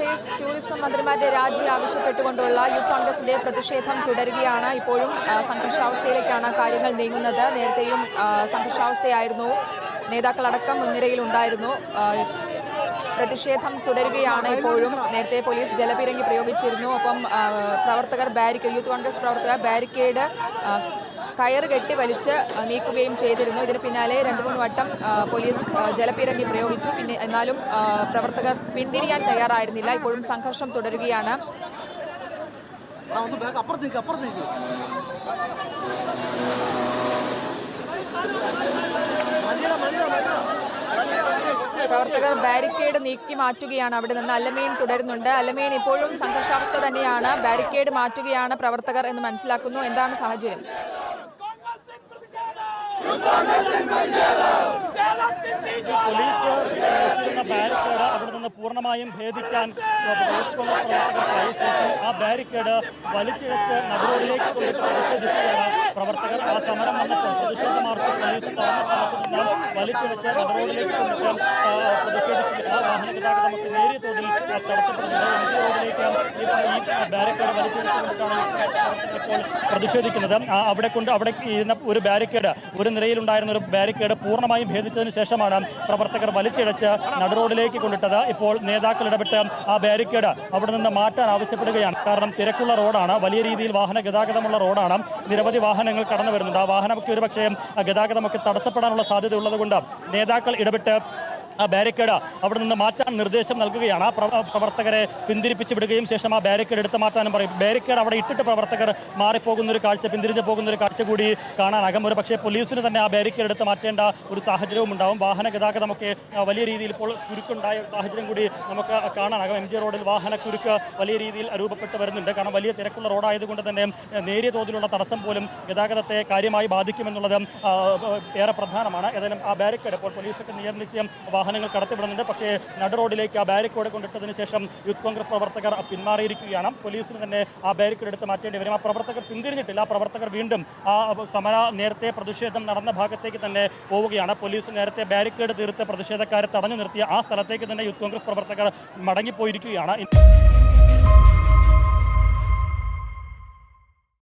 Police tourism മന്ത്രിമാരുടെ രാജി ആവശ്യപ്പെട്ടുകൊണ്ടുള്ള youth കോൺഗ്രസിന്റെ പ്രതിഷേധം തുടരുകയാണ്. ഇപ്പോഴും സംഘർഷാവസ്ഥയിലേക്കാണ് കാര്യങ്ങൾ നീങ്ങുന്നത്. നേരത്തെയും സംഘർഷാവസ്ഥയായിരുന്നു, നേതാക്കളടക്കം മുൻനിരയിലുണ്ടായിരുന്നു. പ്രതിഷേധം തുടരുകയാണ്. ഇപ്പോഴും നേരത്തെ പോലീസ് ജലപീരങ്കി പ്രയോഗിച്ചിരുന്നു. ഒപ്പം യൂത്ത് കോൺഗ്രസ് പ്രവർത്തകർ ബാരിക്കേഡ് കയറ് കെട്ടി വലിച്ച് നീക്കുകയും ചെയ്തിരുന്നു. ഇതിന് പിന്നാലെ 2-3 വട്ടം പോലീസ് ജലപീരങ്കി പ്രയോഗിച്ചു. എന്നാലും പ്രവർത്തകർ പിന്തിരിയാൻ തയ്യാറായിരുന്നില്ല. ഇപ്പോഴും സംഘർഷം തുടരുകയാണ്. പ്രവർത്തകർ ബാരിക്കേഡ് നീക്കി മാറ്റുകയാണ്. അവിടെ നിന്ന് അലമീൻ തുടരുന്നുണ്ട്. അലമീൻ, ഇപ്പോഴും സംഘർഷാവസ്ഥ തന്നെയാണ്. ബാരിക്കേഡ് മാറ്റുകയാണ് പ്രവർത്തകർ എന്ന് മനസ്സിലാക്കുന്നു. എന്താണ് സാഹചര്യം? പോലീസ് ബാരിക്കേഡ് അവിടെ നിന്ന് പൂർണ്ണമായും ഭേദിക്കാൻ ആ ബാരിക്കേഡ് വലിച്ചിഴച്ച് നടുറോഡിലേക്ക് പ്രതിഷേധിക്കുകയാണ് പ്രവർത്തകർ. ആ സമരം വന്നപ്പോൾ പ്രതിഷേധ മാർച്ച് പോലീസ് വലിച്ചിഴച്ച് നടുറോഡിലേക്ക് കൊണ്ടിട്ട് പ്രതിഷേധിച്ച് ആ വാഹന ഗതാഗതം നമുക്ക് നേരിയ തോതിൽ തടസ്സപ്പെടുന്നുണ്ട്. റോഡിലേക്ക് ഈ ബാരിക്കേഡ് വലിച്ചിഴച്ചുകൊണ്ടിട്ടാണ് ഇപ്പോൾ പ്രതിഷേധിക്കുന്നത്. അവിടെ ഇരുന്ന ഒരു ബാരിക്കേഡ്, ഒരു നിരയിലുണ്ടായിരുന്ന ഒരു ബാരിക്കേഡ് പൂർണ്ണമായും ഭേദിച്ചതിന് ശേഷമാണ് പ്രവർത്തകർ വലിച്ചിഴച്ച് നടുറോഡിലേക്ക് കൊണ്ടിട്ടത്. ഇപ്പോൾ നേതാക്കൾ ഇടപെട്ട് ആ ബാരിക്കേഡ് അവിടെ നിന്ന് മാറ്റാൻ ആവശ്യപ്പെടുകയാണ്. കാരണം തിരക്കുള്ള റോഡാണ്, വലിയ രീതിയിൽ വാഹന ഗതാഗതമുള്ള റോഡാണ്, നിരവധി വാഹനങ്ങൾ കടന്നു വരുന്നുണ്ട്. ആ വാഹനമൊക്കെ ഒരുപക്ഷേ ഗതാഗതമൊക്കെ തടസ്സപ്പെടാനുള്ള സാധ്യത ഉള്ളതുകൊണ്ട് നേതാക്കൾ ഇടപെട്ട് ആ ബാരിക്കേഡ് അവിടെ നിന്ന് മാറ്റാൻ നിർദ്ദേശം നൽകുകയാണ്. ആ പ്രവർത്തകരെ പിന്തിരിപ്പിച്ച് വിടുകയും ശേഷം ആ ബാരിക്കേഡ് എടുത്ത് മാറ്റാനും പറയും. ബാരിക്കേഡ് അവിടെ ഇട്ടിട്ട് പ്രവർത്തകർ മാറിപ്പോകുന്നൊരു കാഴ്ച, പിന്തിരിഞ്ഞ് പോകുന്നൊരു കാഴ്ച കൂടി കാണാനാകും. ഒരു പക്ഷേ പോലീസിന് തന്നെ ആ ബാരിക്കേഡ് എടുത്ത് മാറ്റേണ്ട ഒരു സാഹചര്യവും ഉണ്ടാവും. വാഹന ഗതാഗതമൊക്കെ വലിയ രീതിയിൽ ഇപ്പോൾ കുരുക്കുണ്ടായ സാഹചര്യം കൂടി നമുക്ക് കാണാനാകും. MG റോഡിൽ വാഹനക്കുരുക്ക് വലിയ രീതിയിൽ രൂപപ്പെട്ട് വരുന്നുണ്ട്. കാരണം വലിയ തിരക്കുള്ള റോഡായതുകൊണ്ട് തന്നെ നേരിയ തോതിലുള്ള തടസ്സം പോലും ഗതാഗതത്തെ കാര്യമായി ബാധിക്കുമെന്നുള്ളത് ഏറെ പ്രധാനമാണ്. ഏതായാലും ആ ബാരിക്കേഡ് ഇപ്പോൾ പോലീസൊക്കെ നിയന്ത്രിച്ച് വാഹനങ്ങൾ കടത്തിവിടുന്നുണ്ട്. പക്ഷേ നടുറോഡിലേക്ക് ആ ബാരിക്കേഡ് കൊണ്ടിട്ടതിന് ശേഷം യൂത്ത് കോൺഗ്രസ് പ്രവർത്തകർ പിന്മാറിയിരിക്കുകയാണ്. പോലീസിന് തന്നെ ആ ബാരിക്കേഡ് എടുത്ത് മാറ്റേണ്ടി വരും. ആ പ്രവർത്തകർ പിന്തിരിഞ്ഞിട്ടില്ല. ആ പ്രവർത്തകർ വീണ്ടും ആ നേരത്തെ പ്രതിഷേധം നടന്ന ഭാഗത്തേക്ക് തന്നെ പോവുകയാണ്. പോലീസ് നേരത്തെ ബാരിക്കേഡ് തീർത്ത് പ്രതിഷേധക്കാരെ തടഞ്ഞു നിർത്തിയ ആ സ്ഥലത്തേക്ക് തന്നെ യൂത്ത് കോൺഗ്രസ് പ്രവർത്തകർ മടങ്ങിപ്പോയിരിക്കുകയാണ്.